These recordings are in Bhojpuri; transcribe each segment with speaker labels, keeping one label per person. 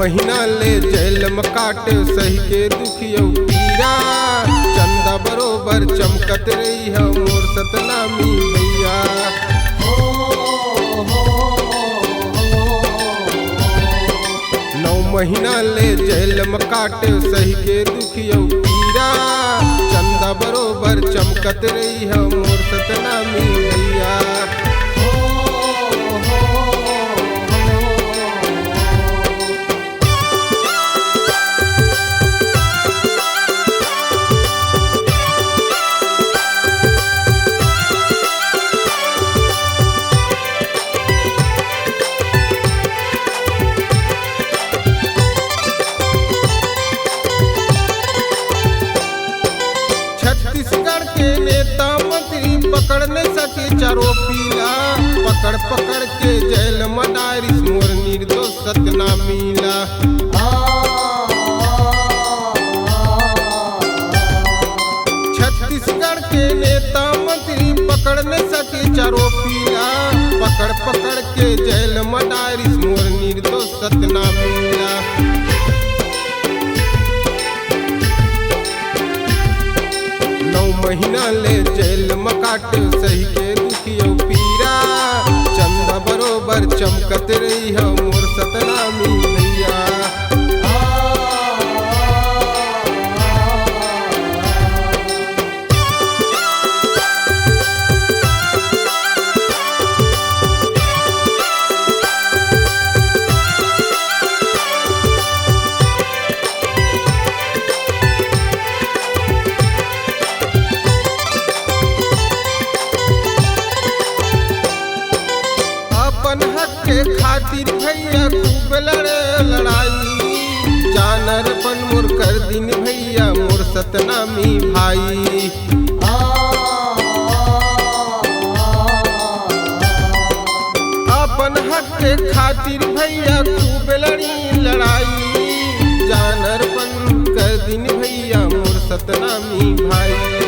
Speaker 1: महीना ले जेल में काट सही के दुखियो पीरा। चंदा बरोबर चमकत रही है मोर सतनामी भैया। 9 महीना ले जेल में काट सही के दुखियो पीरा। चंदा बरोबर चमकत रही है मोर सतनामी भैया। छत्तीसगढ़ के नेता मंत्री पकड़ न सके चारों पीला। पकड़ पकड़ के जेल में डारिस मोर निर्दोष सतनामीला। छत्तीसगढ़ के नेता मंत्री पकड़ न सके चारों पीला। पकड़ पकड़ के जेल में डारिस मोर निर्दोष सतनामीला। 9 महीना ले जेल में काट सही के दुखियो पीरा। चंदा बरोबर चमकत रही है मोर सतनामी भैया। के खातिर भैया खूब लड़े लड़ाई। जानर पन मोर कर दिन भैया मोर सतनामी भाई। अपन हक के खातिर भैया खूब लड़ी लड़ाई। जानर पन कर दिन भैया मोर सतनामी भाई।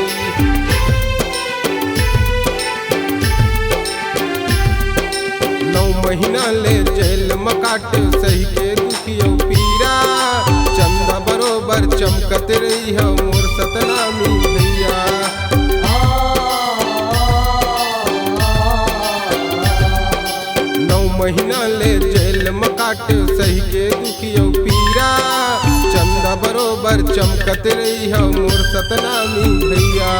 Speaker 1: 9 महीना ले जेल में काट सही के दुखियो पीरा। चंदा बरोबर चमकत रही है मोर सतनामी भैया। 9 महीना ले जेल में काट सही के दुखियो पीरा। चंदा बरोबर चमकत रही है मोर सतनामी भैया।